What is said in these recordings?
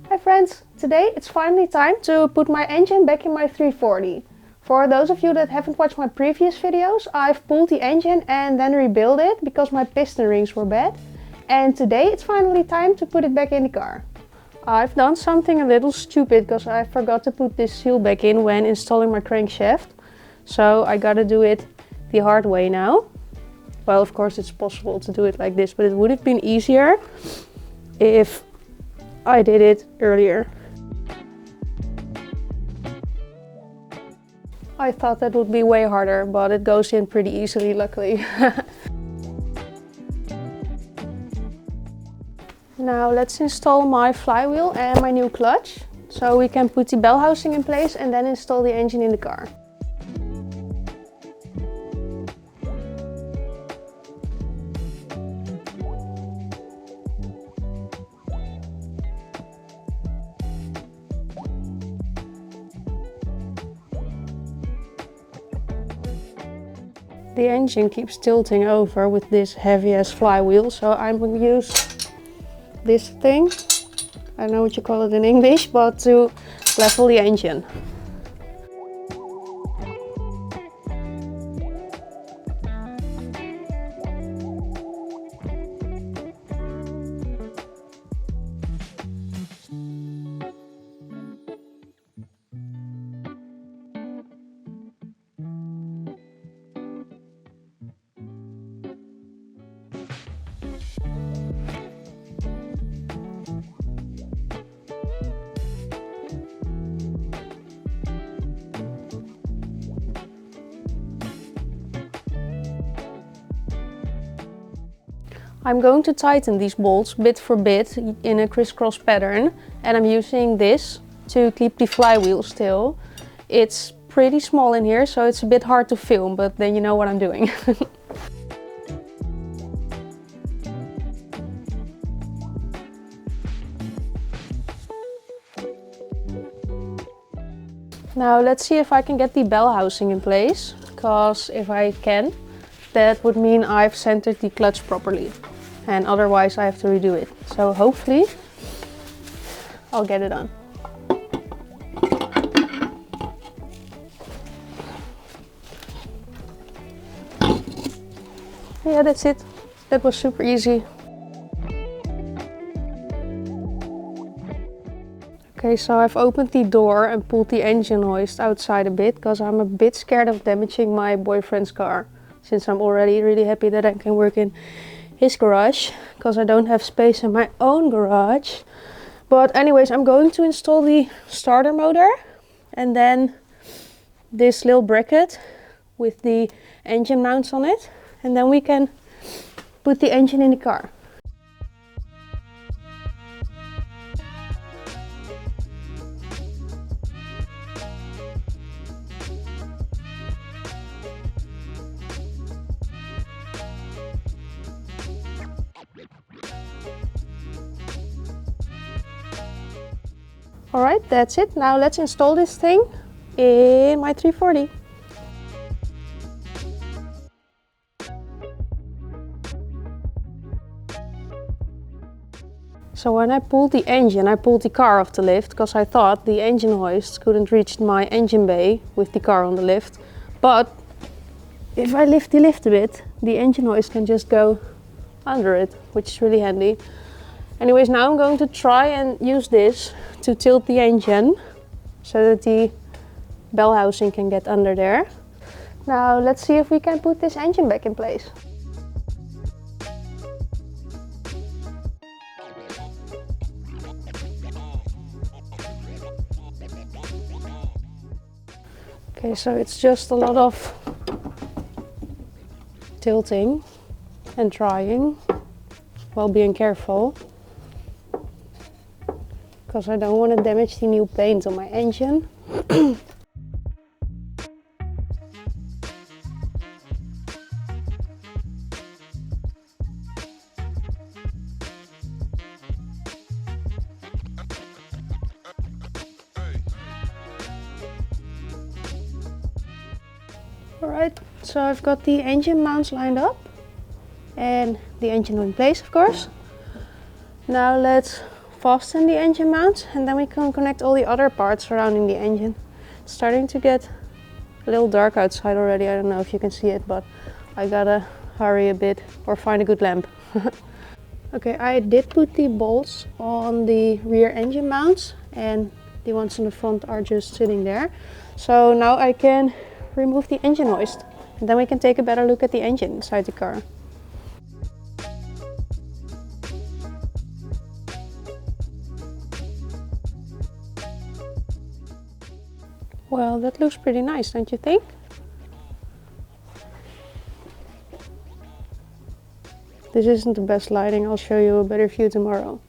Hi friends, today it's finally time to put my engine back in my 340. For those of you that haven't watched my previous videos, I've pulled the engine and then rebuilt it because my piston rings were bad. And today it's finally time to put it back in the car. I've done something a little stupid because I forgot to put this seal back in when installing my crankshaft. So I gotta do it the hard way now. Well, of course it's possible to do it like this, but it would have been easier if I did it earlier. I thought that would be way harder, but it goes in pretty easily, luckily. Now let's install my flywheel and my new clutch, so we can put the bell housing in place and then install the engine in the car. The engine keeps tilting over with this heavy ass flywheel, so I'm going to use this thing, I don't know what you call it in English, but to level the engine. I'm going to tighten these bolts bit for bit in a crisscross pattern, and I'm using this to keep the flywheel still. It's pretty small in here, so it's a bit hard to film, but then you know what I'm doing. Now let's see if I can get the bell housing in place, because if I can, that would mean I've centered the clutch properly, and otherwise I have to redo it. So hopefully I'll get it done. Yeah, that's it. That was super easy. Okay, so I've opened the door and pulled the engine hoist outside a bit, because I'm a bit scared of damaging my boyfriend's car. Since I'm already really happy that I can work in his garage, because I don't have space in my own garage. But anyways, I'm going to install the starter motor and then this little bracket with the engine mounts on it, and then we can put the engine in the car. Alright, that's it. Now let's install this thing in my 340. So when I pulled the engine, I pulled the car off the lift, because I thought the engine hoist couldn't reach my engine bay with the car on the lift. But if I lift the lift a bit, the engine hoist can just go under it, which is really handy. Anyways, now I'm going to try and use this to tilt the engine so that the bell housing can get under there. Now let's see if we can put this engine back in place. Okay, so it's just a lot of tilting and trying while being careful, because I don't want to damage the new paint on my engine. Alright, so I've got the engine mounts lined up and the engine in place, of course. Now let's fasten the engine mount, and then we can connect all the other parts surrounding the engine. It's starting to get a little dark outside already. I don't know if you can see it, but I gotta hurry a bit or find a good lamp. Okay, I did put the bolts on the rear engine mounts, and the ones in the front are just sitting there. So now I can remove the engine hoist, and then we can take a better look at the engine inside the car. Well, that looks pretty nice, don't you think? This isn't the best lighting, I'll show you a better view tomorrow.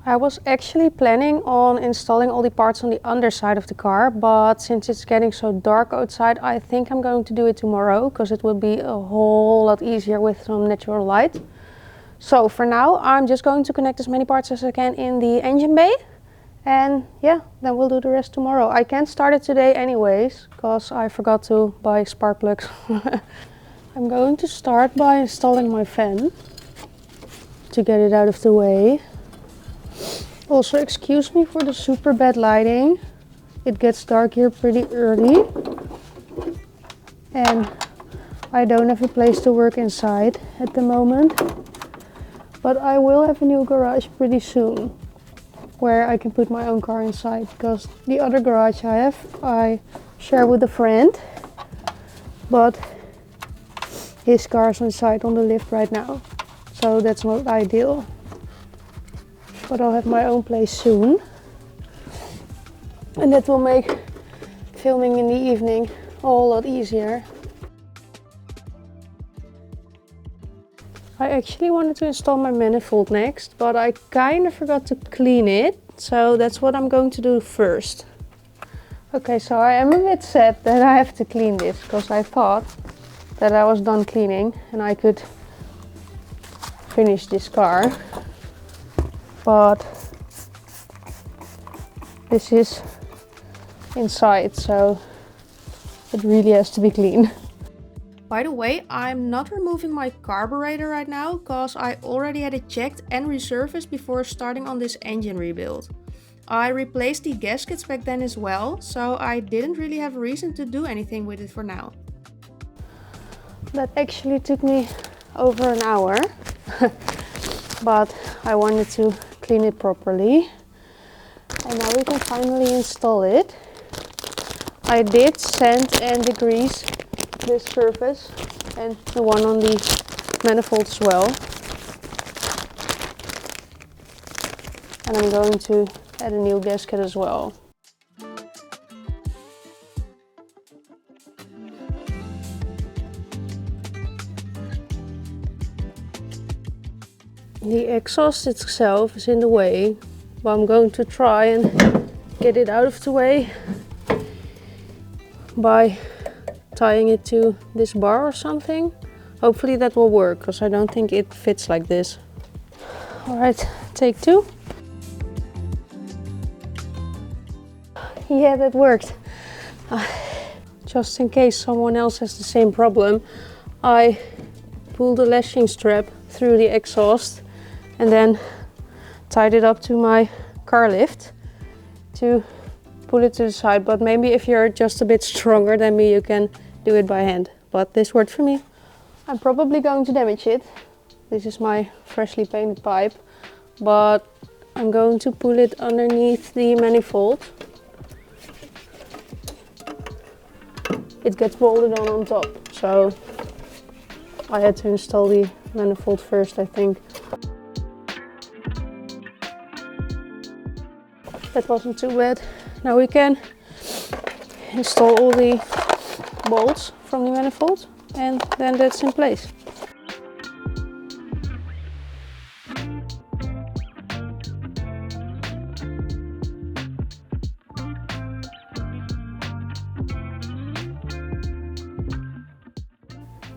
I was actually planning on installing all the parts on the underside of the car, but since it's getting so dark outside, I think I'm going to do it tomorrow, because it will be a whole lot easier with some natural light. So for now, I'm just going to connect as many parts as I can in the engine bay. And yeah, then we'll do the rest tomorrow. I can't start it today anyways, because I forgot to buy spark plugs. I'm going to start by installing my fan to get it out of the way. Also, excuse me for the super bad lighting. It gets dark here pretty early. And I don't have a place to work inside at the moment. But I will have a new garage pretty soon, where I can put my own car inside, because the other garage I share with a friend, but his car is inside on the lift right now, so that's not ideal. But I'll have my own place soon, and that will make filming in the evening a whole lot easier. I actually wanted to install my manifold next, but I kind of forgot to clean it, so that's what I'm going to do first. Okay, so I am a bit sad that I have to clean this, because I thought that I was done cleaning and I could finish this car. But this is inside, so it really has to be clean. By the way, I'm not removing my carburetor right now, because I already had it checked and resurfaced before starting on this engine rebuild. I replaced the gaskets back then as well, so I didn't really have a reason to do anything with it for now. That actually took me over an hour, but I wanted to clean it properly. And now we can finally install it. I did sand and degrease this surface and the one on the manifold as well. And I'm going to add a new gasket as well. The exhaust itself is in the way, but I'm going to try and get it out of the way by tying it to this bar or something. Hopefully that will work, because I don't think it fits like this. Alright, take two. Yeah, that worked. Just in case someone else has the same problem, I pulled the lashing strap through the exhaust and then tied it up to my car lift to pull it to the side. But maybe if you're just a bit stronger than me, you can do it by hand. But this worked for me. I'm probably going to damage it. This is my freshly painted pipe, but I'm going to pull it underneath the manifold. It gets bolted on top, so I had to install the manifold first, I think. That wasn't too bad. Now we can install all the bolts from the manifold, and then that's in place.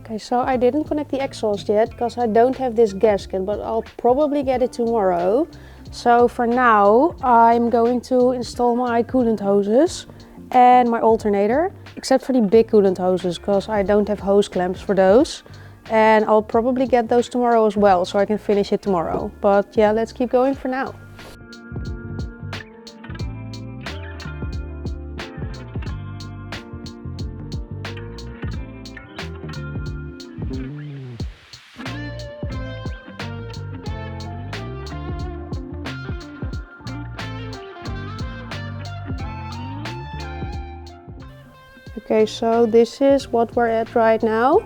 Okay, so I didn't connect the exhaust yet because I don't have this gasket, but I'll probably get it tomorrow. So for now, I'm going to install my coolant hoses and my alternator, except for the big coolant hoses, because I don't have hose clamps for those. And I'll probably get those tomorrow as well, so I can finish it tomorrow. But yeah, let's keep going for now. Okay, so this is what we're at right now.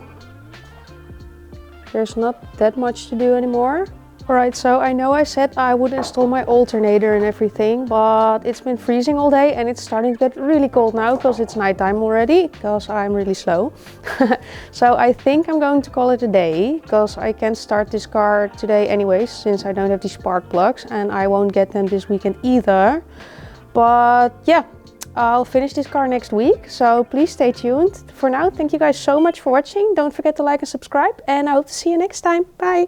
There's not that much to do anymore. Alright, so I know I said I would install my alternator and everything, but it's been freezing all day and it's starting to get really cold now because it's nighttime already, because I'm really slow. So I think I'm going to call it a day, because I can't start this car today anyways, since I don't have these spark plugs and I won't get them this weekend either. But yeah, I'll finish this car next week, so please stay tuned. For now, thank you guys so much for watching. Don't forget to like and subscribe, and I hope to see you next time. Bye!